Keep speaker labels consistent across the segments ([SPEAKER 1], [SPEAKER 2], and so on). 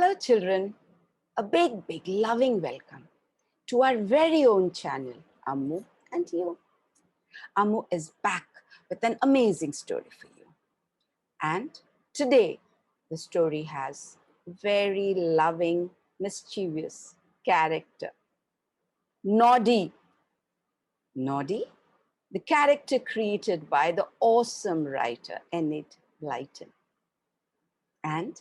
[SPEAKER 1] Hello children, a big loving welcome to our very own channel, Ammu&You. Ammu is back with an amazing story for you. And today, the story has very loving, mischievous character, Noddy. Noddy, the character created by the awesome writer Enid Blyton. And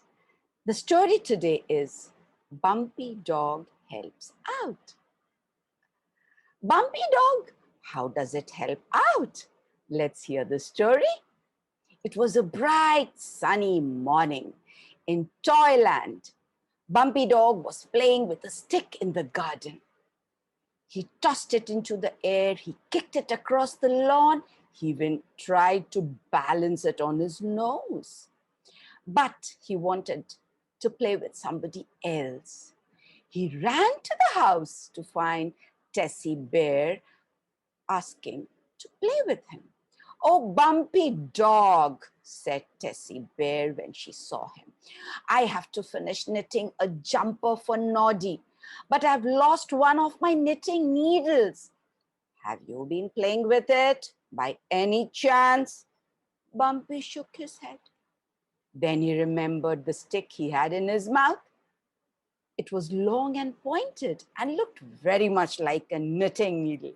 [SPEAKER 1] the story today is Bumpy Dog Helps Out. Bumpy Dog, how does it help out? Let's hear the story. It was a bright, sunny morning in Toyland. Bumpy Dog was playing with a stick in the garden. He tossed it into the air. He kicked it across the lawn. He even tried to balance it on his nose. But he wanted to play with somebody else. He ran to the house to find Tessie Bear asking to play with him. "Oh, Bumpy Dog," said Tessie Bear when she saw him. "I have to finish knitting a jumper for Noddy, but I've lost one of my knitting needles. Have you been playing with it by any chance?" Bumpy shook his head. Then he remembered the stick he had in his mouth. It was long and pointed and looked very much like a knitting needle.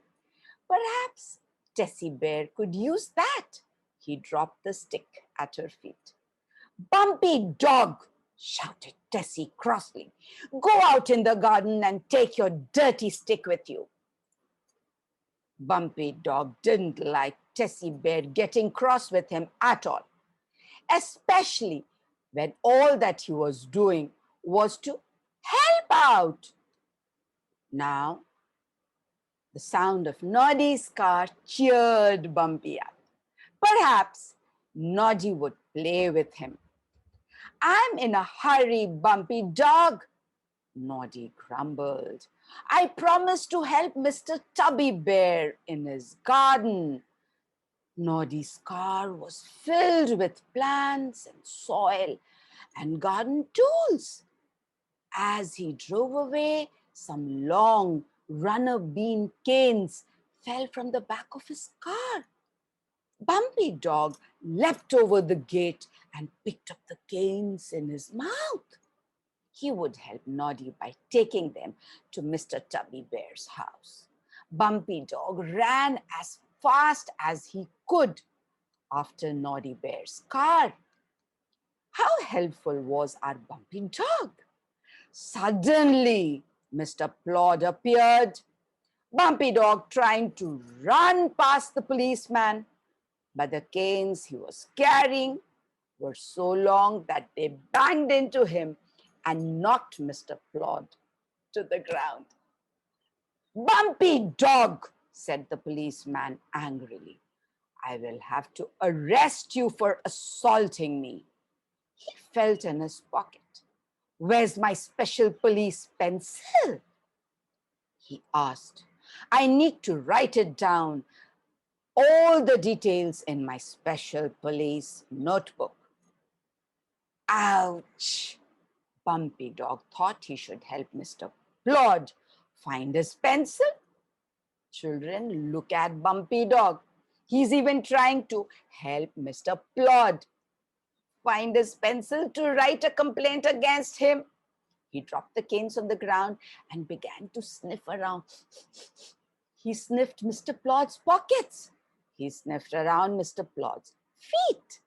[SPEAKER 1] Perhaps Tessie Bear could use that. He dropped the stick at her feet. "Bumpy Dog," shouted Tessie crossly, "go out in the garden and take your dirty stick with you." Bumpy Dog didn't like Tessie Bear getting cross with him at all, especially when all that he was doing was to help out. Now, the sound of Noddy's car cheered Bumpy up. Perhaps Noddy would play with him. "I'm in a hurry, Bumpy Dog," Noddy grumbled. "I promised to help Mr. Tubby Bear in his garden." Noddy's car was filled with plants and soil and garden tools. As he drove away, some long runner bean canes fell from the back of his car. Bumpy Dog leapt over the gate and picked up the canes in his mouth. He would help Noddy by taking them to Mr. Tubby Bear's house. Bumpy Dog ran as fast as he could after Noddy Bear's car. How helpful was our Bumpy Dog! Suddenly, Mr. Plod appeared. Bumpy Dog trying to run past the policeman, but the canes he was carrying were so long that they banged into him and knocked Mr. Plod to the ground. "Bumpy Dog," said the policeman angrily, "I will have to arrest you for assaulting me." He felt in his pocket. "Where's my special police pencil?" he asked. "I need to write it down, all the details in my special police notebook." Ouch! Bumpy Dog thought he should help Mr. Plod find his pencil. Children, look at Bumpy Dog. He's even trying to help Mr. Plod find his pencil to write a complaint against him. He dropped the canes on the ground and began to sniff around. He sniffed Mr. Plod's pockets. He sniffed around Mr. Plod's feet.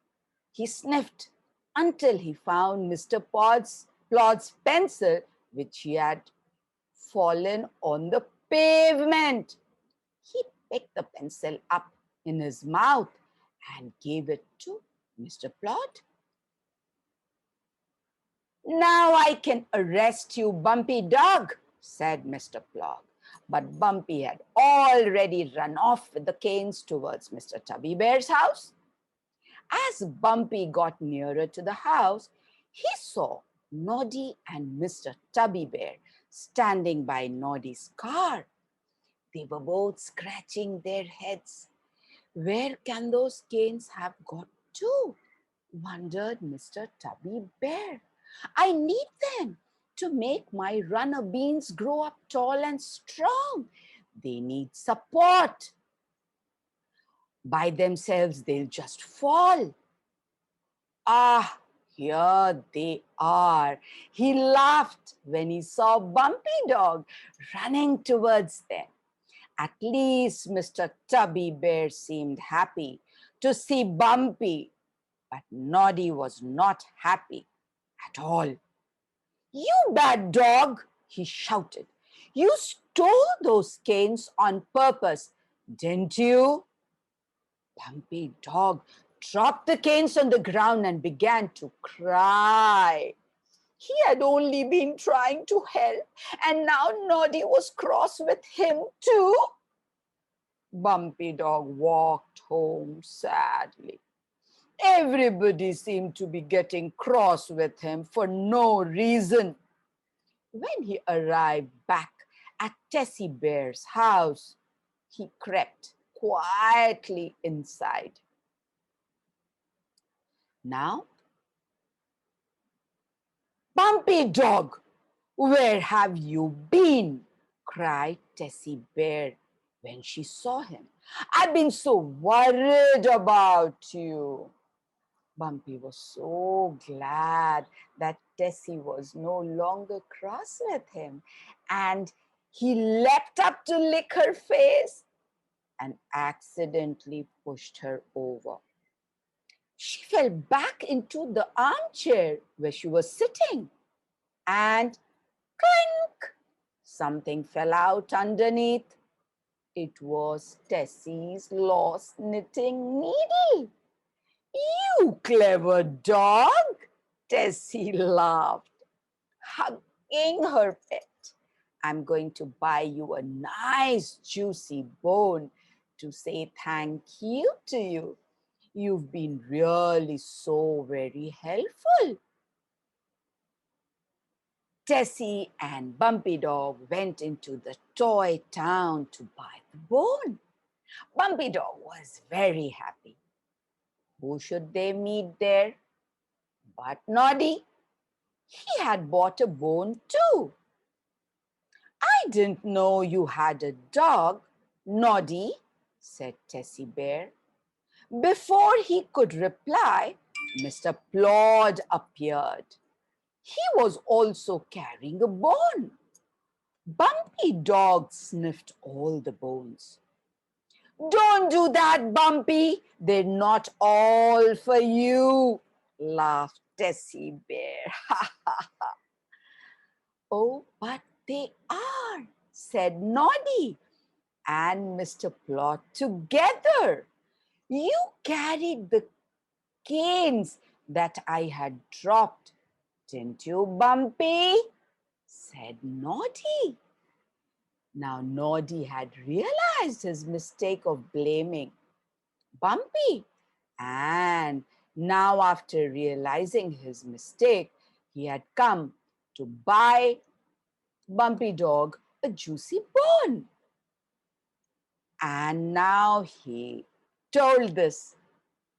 [SPEAKER 1] He sniffed until he found Mr. Plod's pencil, which he had fallen on the pavement. He picked the pencil up in his mouth and gave it to Mr. Plod. "Now I can arrest you, Bumpy Dog," said Mr. Plod. But Bumpy had already run off with the canes towards Mr. Tubby Bear's house. As Bumpy got nearer to the house, he saw Noddy and Mr. Tubby Bear standing by Noddy's car. They were both scratching their heads. "Where can those canes have got to?" wondered Mr. Tubby Bear. "I need them. to make my runner beans grow up tall and strong. They need support. By themselves, they'll just fall. Ah, here they are. He laughed when he saw Bumpy Dog running towards them. At least Mr. Tubby Bear seemed happy to see Bumpy, but Noddy was not happy at all. "You bad dog," he shouted. "You stole those canes on purpose, didn't you?" Bumpy Dog dropped the canes on the ground and began to cry. He had only been trying to help, and now Noddy was cross with him too. Bumpy Dog walked home sadly. Everybody seemed to be getting cross with him for no reason. When he arrived back at Tessie Bear's house, he crept quietly inside. "Now, Bumpy Dog, where have you been?" cried Tessie Bear when she saw him. "I've been so worried about you." Bumpy was so glad that Tessie was no longer cross with him, and he leapt up to lick her face and accidentally pushed her over. She fell back into the armchair where she was sitting, and clink! Something fell out underneath. It was Tessie's lost knitting needle. "You clever dog," Tessie laughed, hugging her pet. "I'm going to buy you a nice juicy bone to say thank you to you. You've been really so very helpful." Tessie and Bumpy Dog went into the toy town to buy the bone. Bumpy Dog was very happy. Who should they meet there but Noddy? He had bought a bone too. "I didn't know you had a dog, Noddy," said Tessie Bear. Before he could reply, Mr. Plod appeared. He was also carrying a bone. Bumpy Dog sniffed all the bones. "Don't do that, Bumpy. They're not all for you," laughed Tessie Bear. "Oh, but they are," said Noddy and Mr. Plot together. "You carried the canes that I had dropped, didn't you, Bumpy?" said Noddy. Now Noddy had realized his mistake of blaming Bumpy, and now after realizing his mistake, he had come to buy Bumpy Dog a juicy bone. And now he told this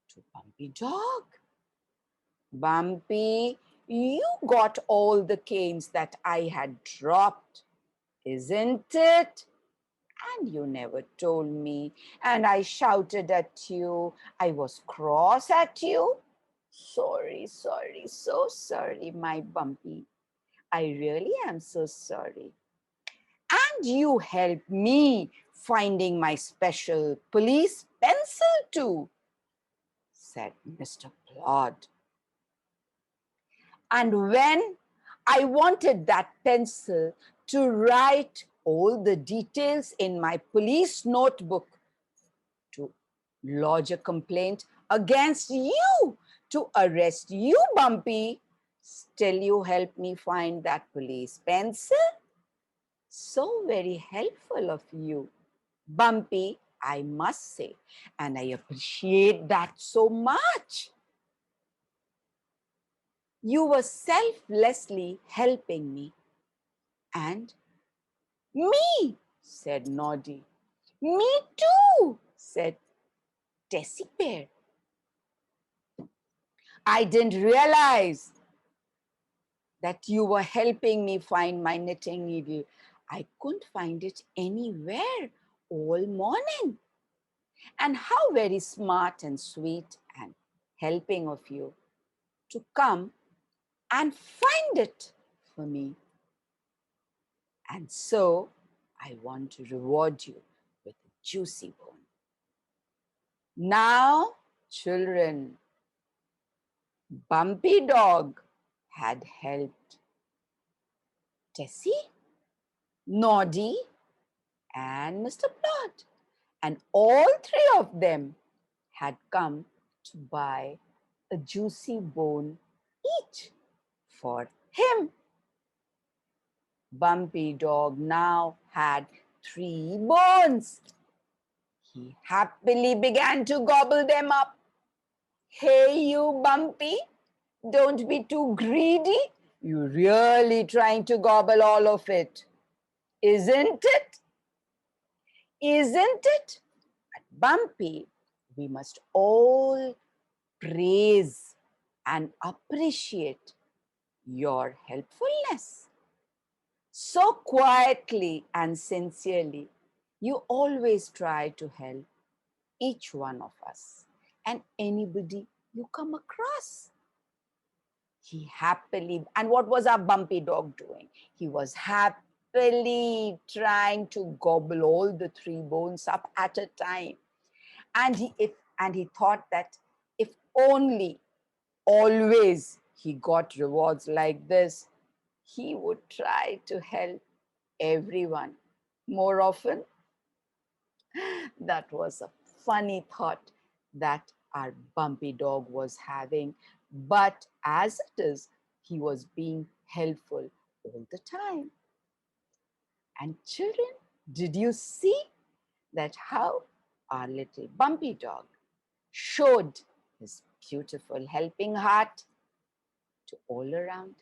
[SPEAKER 1] to Bumpy Dog. "Bumpy, you got all the canes that I had dropped, isn't it? And you never told me, and I shouted at you. I was cross at you. Sorry, sorry, so sorry, my Bumpy. I really am so sorry. And you helped me finding my special police pencil too," said Mr. Plod. "And when I wanted that pencil to write all the details in my police notebook to lodge a complaint against you, to arrest you, Bumpy, still you helped me find that police pencil. So very helpful of you, Bumpy, I must say, and I appreciate that so much. You were selflessly helping me." "And me," said Noddy. "Me too," said Tessie Bear. "I didn't realize that you were helping me find my knitting needle. I couldn't find it anywhere all morning. And how very smart and sweet and helping of you to come and find it for me. And so I want to reward you with a juicy bone. Now, children, Bumpy Dog had helped Tessie, Noddy, and Mr. Plod. And all three of them had come to buy a juicy bone each for him. Bumpy Dog now had 3 bones. He happily began to gobble them up. Hey, you Bumpy, don't be too greedy. You're really trying to gobble all of it, isn't it? Isn't it? At Bumpy, we must all praise and appreciate your helpfulness. So quietly and sincerely, you always try to help each one of us and anybody you come across. He happily, and what was our Bumpy Dog doing? He was happily trying to gobble all the 3 bones up at a time. And he thought that if only always he got rewards like this, he would try to help everyone more often. That was a funny thought that our Bumpy Dog was having. But as it is, he was being helpful all the time. And children, did you see that how our little Bumpy Dog showed his beautiful helping heart to all around?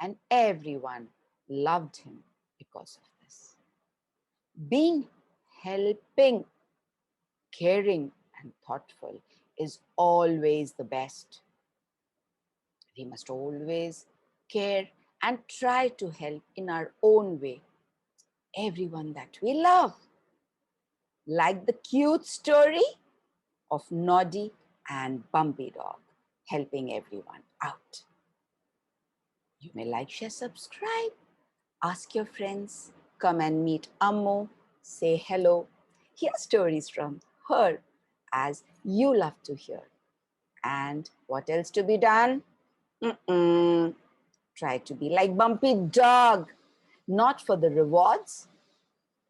[SPEAKER 1] And everyone loved him because of this. Being helping, caring, and thoughtful is always the best. We must always care and try to help in our own way everyone that we love. Like the cute story of Noddy and Bumpy Dog helping everyone out. You may like, share, subscribe, ask your friends, come and meet Ammu, say hello, hear stories from her as you love to hear. And what else to be done? Try to be like Bumpy Dog, not for the rewards.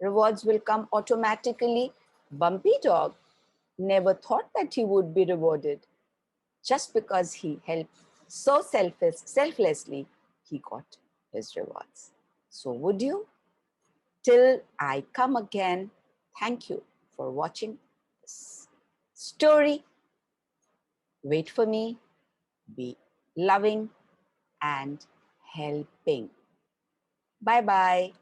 [SPEAKER 1] Rewards will come automatically. Bumpy Dog never thought that he would be rewarded. Just because he helped so selflessly, he got his rewards. So would you? Till I come again, thank you for watching this story. Wait for me. Be loving and helping. Bye-bye.